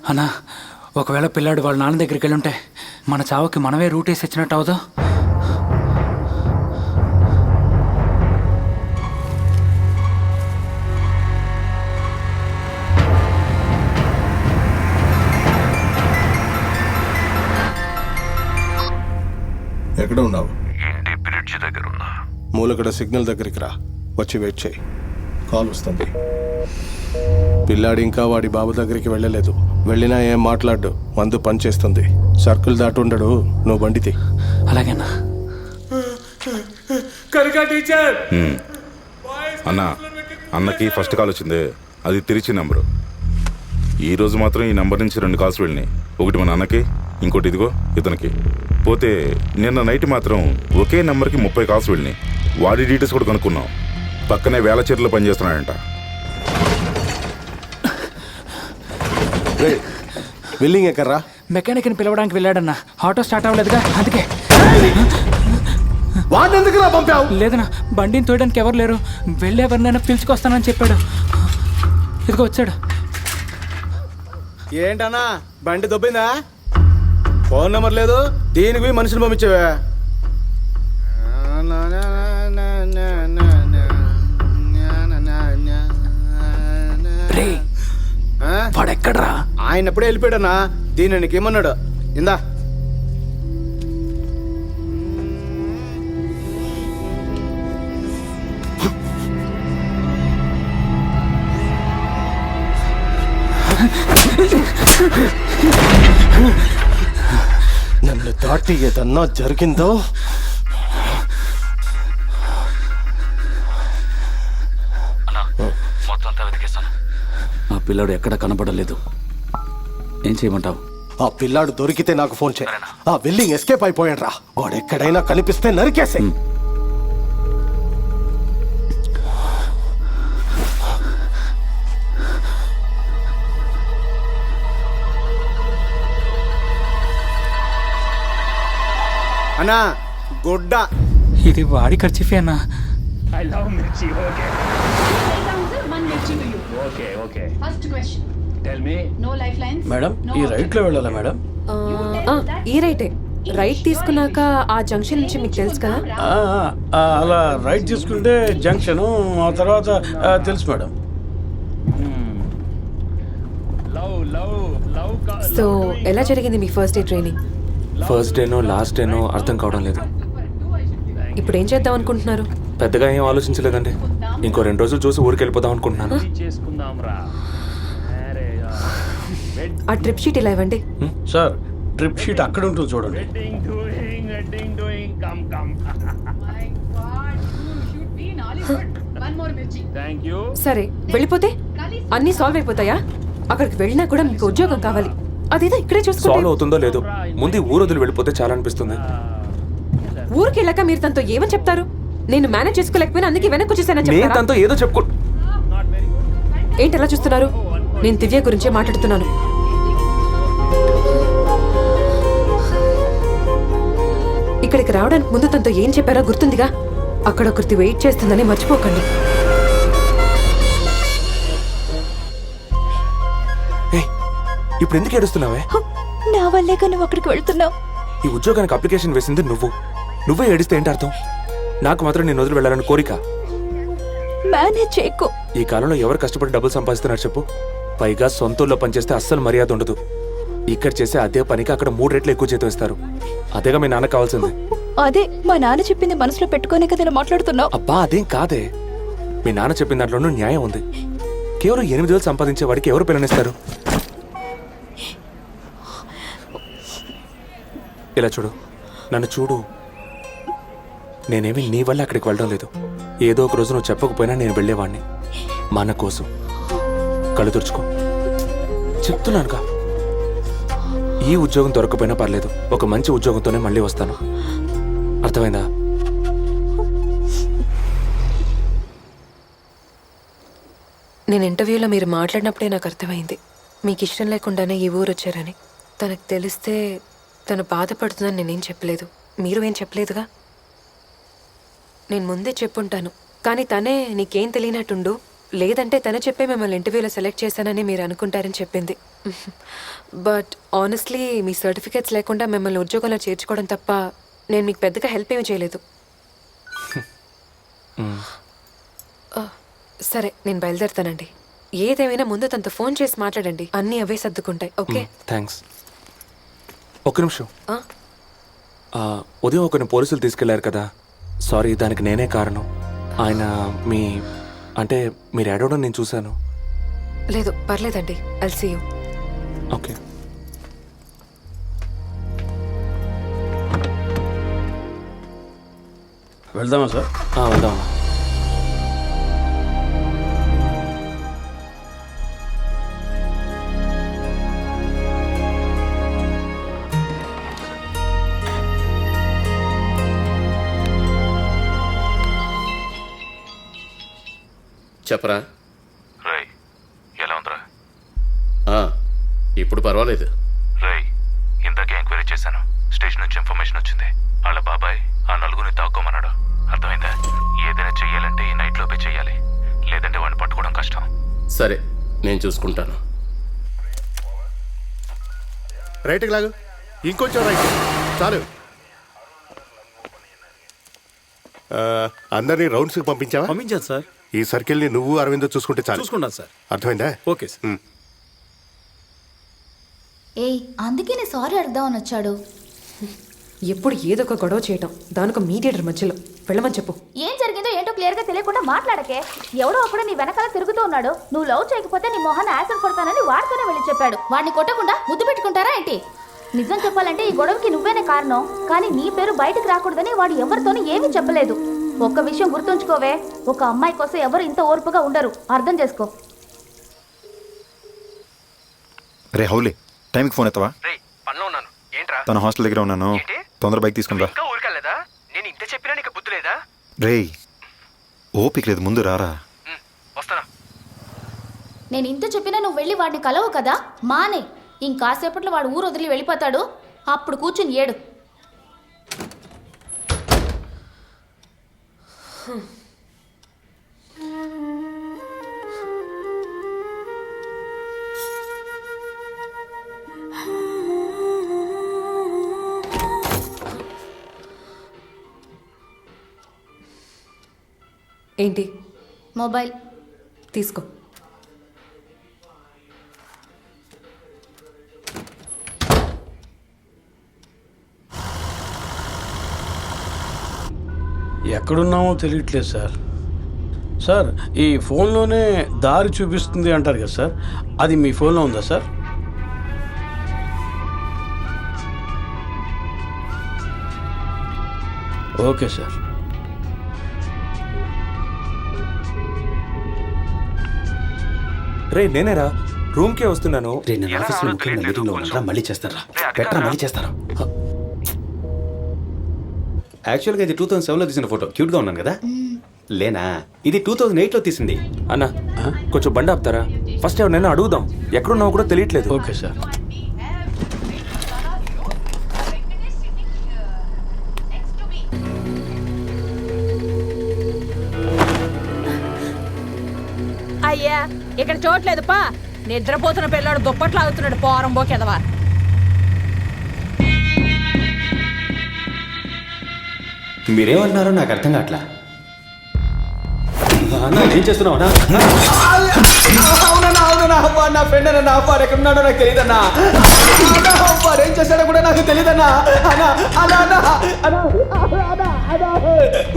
అన్నా, ఒకవేళ పిల్లాడు వాళ్ళ నాన్న దగ్గరికి వెళ్ళుంటే మన చావుకి మనమే రూట్ వేసి ఇచ్చినట్టు అవదు. ఎక్కడ ఉన్నావు? ఇంటి బ్రిడ్జ్ దగ్గర ఉన్నా. మూలకడ సిగ్నల్ దగ్గరికి రా, వచ్చి వెయిట్ చేయి, కాల్ వస్తుంది. పిల్లాడి ఇంకా వాడి బాబు దగ్గరికి వెళ్ళలేదు. వెళ్ళినా ఏం మాట్లాడు, మందు పని చేస్తుంది. సర్కిల్ దాటి ఉండడు, నువ్వు బండితి. అలాగేనా? అన్నకి ఫస్ట్ కాల్ వచ్చింది, అది తిరిచి నెంబరు. ఈరోజు మాత్రం ఈ నెంబర్ నుంచి 2 కాల్స్ వెళ్ళినాయి. ఒకటి మన అన్నకి, ఇంకోటి ఇదిగో ఇతనికి. పోతే నిన్న నైట్ మాత్రం ఒకే నెంబర్కి 30 కాల్స్ వెళ్ళినాయి. వాడి డీటెయిల్స్ కూడా కనుక్కున్నాం. పక్కనే వేలచీరలో పనిచేస్తున్నాడంట. బిల్లింగ్ ఎక్కర్రా? మెకానిక్ని పిలవడానికి వెళ్ళాడన్నా, ఆటో స్టార్ట్ అవ్వలేదుగా, అందుకే. వాడిని ఎందుకురా పంపావు? లేదన్నా, బండిని తోయడానికి ఎవరు లేరు, వెళ్ళి ఎవరినైనా పిలుచుకొస్తానని చెప్పాడు. ఇదిగో వచ్చాడు. ఏంటన్నా బండి దొబ్బిందా? ఫోన్ నెంబర్ లేదు, దీనికి మనుషులు పంపించావా? వాడెక్కడ్రా? ఆయన ఎప్పుడే వెళ్ళిపోయాడన్నా. దీన్ని నీకేమన్నాడు? ఇందా నన్ను దాటి ఏదన్నా జరిగిందో మొత్తం అంతా వెతికేస్తాను. ఆ పిల్లాడు ఎక్కడ కనబడలేదు. ఏం చేయమంటావు? ఆ పిల్లాడు దొరికితే నాకు ఫోన్ చేయ. ఆ బిల్లింగ్ ఎస్కేప్ అయిపోయాడు రా. వాడు ఎక్కడైనా కనిపిస్తే నరికేసే. అన్నా గుడ్డ ఇది వాడి ఖర్చిఫే అన్నా. I love Mirchi, okay. One Mirchi to you. Okay. First question. Tell me. No lifelines. Madam, ఈ రైట్ లో వెళ్ళాలా మేడం? ఈ రైటే. రైట్ తీసుకున్నాక ఆ జంక్షన్ నుంచి మీకు తెలుసు కదా? అలా రైట్ తీసుకుంటే జంక్షన్, ఆ తర్వాత తెలుసు మేడం. సో ఎలా జరిగింది మీ ఫస్ట్ డే ట్రైనింగ్? ఫస్ట్ డేనో లాస్ట్ డేనో అర్థం కావడం లేదు. ఇప్పుడు ఏం చేద్దాం అనుకుంటున్నారు? పెద్దగా ఏం ఆలోచించలేదండి. ఇంకో 2 రోజులు చూసి ఊరికి వెళ్ళిపోదాం అనుకుంటున్నాను. ఆ ట్రిప్ షీట్ ఇలా ఇవ్వండి. సార్, ట్రిప్ షీట్ అక్కడ ఉంటుంది చూడండి. Come. My God, you should be in Hollywood. One more Mirchi. Thank you. సరే, వెళ్ళిపోతే అన్నీ సాల్వ్ అయిపోతాయా? అక్కడికి వెళ్ళినా కూడా మీకు ఉద్యోగం కావాలి. అదేదో ఇక్కడే సాల్వ్ చూసుకోండి. అవుతుందో లేదో, ముందు ఊరు వదిలి వెళ్ళిపోతే చాలా అనిపిస్తుంది. ఊరికి వెళ్ళాక మీరు తనతో ఏమని చెప్తారు? నేను మేనేజ్ చేసుకోలేకపోయినా అందుకే వెనక్కి వచ్చేసానని నేను చెప్తారా? తనతో ఏదో చెప్పుకో. ఏంటి ఎలా చూస్తున్నారు? నేను దివ్య గురించే మాట్లాడుతున్నాను. ఇక్కడికి రావడానికి ముందు తనతో ఏం చెప్పారో గుర్తుందిగా? అక్కడ ఒకరిది వెయిట్ చేస్తుందని మర్చిపోకండి. ఇప్పుడు ఎందుకు ఏడుస్తున్నావే? నా వల్లేగా నువ్వు అక్కడికి వెళ్తున్నావు. ఈ ఉద్యోగానికి అప్లికేషన్ వేసింది నువ్వే ఏడిస్తే ఏంటి అర్థం? నాకు మాత్రం నేను వదిలి వెళ్ళాలని కోరిక. మేనేజ్ చేయకు. ఈ కాలంలో ఎవరు కష్టపడి డబ్బులు సంపాదిస్తున్నారు చెప్పు? పైగా సొంతూరులో పనిచేస్తే అస్సలు మర్యాద ఉండదు. ఇక్కడ చేసే అదే పనికి అక్కడ 3 రెట్లు ఎక్కువ జీతం ఇస్తారు. అదేగా మీ నాన్న కావాల్సింది. అదే మా నాన్న చెప్పింది మనసులో పెట్టుకోనే కదా మాట్లాడుతున్నావు. అబ్బా అదేం కాదే. మీ నాన్న చెప్పిన దాంట్లోనూ న్యాయం ఉంది. కేవలం 8 వేలు సంపాదించే వాడికి ఎవరు పిల్లనిస్తారు? ఇలా చూడు, నన్ను చూడు. నేనేమి నీ వల్ల అక్కడికి వెళ్ళడం లేదు. ఏదో ఒక రోజు నువ్వు చెప్పకపోయినా నేను వెళ్ళేవాడిని. మా అన్న కోసం. కళ్ళు తుడుచుకో, చెప్తున్నానుగా. ఈ ఉద్యోగం దొరకపోయినా పర్లేదు, ఒక మంచి ఉద్యోగంతోనే మళ్ళీ వస్తాను. అర్థమైందా? నేను ఇంటర్వ్యూలో మీరు మాట్లాడినప్పుడే నాకు అర్థమైంది మీకు ఇష్టం లేకుండానే ఈ ఊరు వచ్చారని. తనకు తెలిస్తే తను బాధపడుతుందని నేనేం చెప్పలేదు, మీరు ఏం చెప్పలేదుగా. నేను ముందే చెప్పుంటాను, కానీ తనే నీకేం తెలియనట్టుండు లేదంటే తను చెప్పే మిమ్మల్ని ఇంటర్వ్యూలో సెలెక్ట్ చేశానని మీరు అనుకుంటారని చెప్పింది. బట్ ఆనెస్ట్లీ మీ సర్టిఫికేట్స్ లేకుండా మిమ్మల్ని ఉద్యోగంలో చేర్చుకోవడం తప్ప నేను మీకు పెద్దగా హెల్ప్ ఏమీ చేయలేదు. సరే నేను బయలుదేరుతానండి. ఏదేమైనా ముందు తనతో ఫోన్ చేసి మాట్లాడండి, అన్నీ అవే సర్దుకుంటాయి. ఓకే? థ్యాంక్స్. ఒక్క నిమిషం. ఉదయం ఒకరిని పోలీసులు తీసుకెళ్లారు కదా, సారీ, దానికి నేనే కారణం. ఆయన అంటే మీరు ఏడవడం నేను చూశాను. లేదు పర్లేదండి, ఐల్ సీ యూ. ఓకే. వెళ్దామా సార్? వెళ్దాం. చెప్పరా. రేయ్, ఎలా ఉందిరా? ఇప్పుడు పర్వాలేదు. రేయ్, ఇందాకే ఎంక్వైరీ చేశాను. స్టేషన్ నుంచి ఇన్ఫర్మేషన్ వచ్చింది. వాళ్ళ బాబాయ్ ఆ నలుగురిని తాక్కోమన్నాడు. అర్థమైందా? ఏదైనా చెయ్యాలంటే ఈ నైట్ లోపే చెయ్యాలి, లేదంటే వాడిని పట్టుకోవడం కష్టం. సరే, నేను చూసుకుంటాను. రైట్కి లాగు, ఇంకొంచెం రైట్, చాలు. అందరినీ రౌండ్స్కి పంపించావా? పంపించాను సార్. ఈ సర్కిల్ని నువ్వు అరవిందో చూసుకుంటే చాలు. చూసుకుంటాను సార్. అర్థమైందా? Okay sir. ఏయ్, అందుకే నేను సారీ అడుగుదామని వచ్చాడు. ఎప్పుడు ఏదో ఒక గొడవ చేయటం, దానికి మీడియేటర్ మధ్యలో. వెళ్ళమని చెప్పు. ఏం జరిగిందో ఏంటో క్లియర్ గా తెలియకుండా మాట్లాడకే. ఎవడో ఒకడు నీ వెనకాల తిరుగుతూ ఉన్నాడు. నువ్వు లవ్ చేయకపోతే నీ మొహాన్ని యాసిడ్ కొడతానని వాడితోనే వెళ్ళి చెప్పాడు. వాడిని కొట్టకుండా ముద్దు పెట్టుకుంటారా ఏంటి? నిజం చెప్పాలంటే ఈ గొడవకి నువ్వేనే కారణం. కానీ నీ పేరు బయటకు రాకూడదని వాడు ఎవరితోనూ ఏమీ చెప్పలేదు. ఒక్క విషయం గుర్తుంచుకోవే, ఒక అమ్మాయి కోసం ఎవరు ఇంత ఓర్పుగా ఉండరు. అర్థం చేసుకో. రే హౌలీ, టైంకి ఫోన్ ఎత్తవా? పనిలో ఉన్నాను. ఏంట్రా? తన హాస్టల్ దగ్గర ఉన్నాను. తొందర బైక్ తీసుకుందా. ఇంకా ఊరికెళ్ళలేదా? నేను ఇంత చెప్పినా నీకు బుద్ధి లేదా? రే ఓపిక లేదు, ముందు రారా. వస్తానా? నేను ఇంత చెప్పినా నువ్వు వెళ్ళి వాడిని కలవు కదా, మానే. ఇంకాసేపట్లో వాడు ఊరు వదిలి వెళ్ళిపోతాడు. అప్పుడు కూర్చుని ఏడు. ఏంటి? మొబైల్ తీసుకో. ఎక్కడున్నామో తెలియట్లేదు సార్. సార్, ఈ ఫోన్లోనే దారి చూపిస్తుంది అంటారు కదా సార్, అది మీ ఫోన్లో ఉందా సార్? Okay sir. రే నేనేరా, రూమ్కే వస్తున్నాను. మళ్ళీ చేస్తారా? పెట్టరా, మళ్ళీ చేస్తారా? యాక్చువల్గా ఇది 2007లో తీసిన ఫోటో. క్యూట్గా ఉన్నాను కదా? లేనా? ఇది 2008లో తీసింది. అన్న కొంచెం బండి ఆపుతారా? ఫస్ట్ ఎవరినైనా అడుగుదాం, ఎక్కడున్నావు కూడా తెలియట్లేదు. Okay sir. అయ్యా, ఇక్కడ చూడలేదు పా. నిద్రపోతున్న పిల్లాడు దుప్పట్లు ఆగుతున్నాడు. పోరం పోకెదవా. మీరేమంటున్నారో నాకు అర్థం కావట్లా. ఏం చేస్తున్నావు? నా ఫ్రెండ్ అన్న, వాడు ఎక్కడున్నాడో నాకు తెలియదన్నా. వాడు ఏం చేశాడో కూడా నాకు తెలియదన్నా.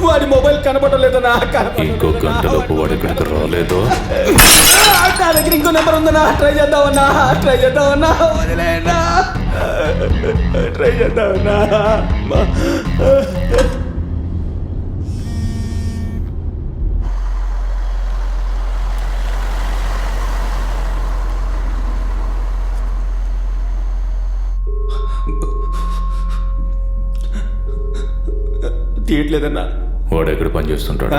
వాడి మొబైల్ కనపడటం లేదన్నా. ఇంకో గంటలోపు వాడు ఇక్కడికి రాలేదు. నా దగ్గర ఇంకో నెంబర్ ఉందన్నా. ట్రై చేద్దామన్నా. వదిలేనా? ట్రై చేద్దామన్నా. తీయట్లేదన్నా. వాడు ఎక్కడ పని చేస్తుంటాడు?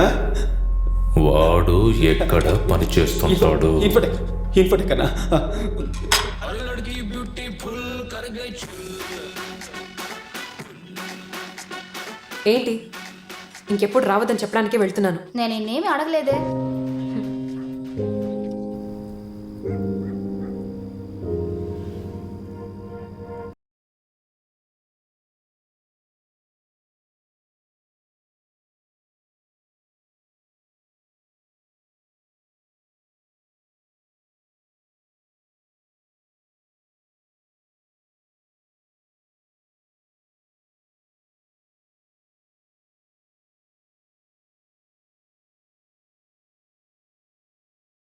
వాడు ఎక్కడ పని చేస్తుంటాడు? ఇన్ఫోటెక్ అన్నా. ఏంటి? ఇంకెప్పుడు రావద్దని చెప్పడానికి వెళ్తున్నాను. నేను నిన్నేమి అడగలేదే.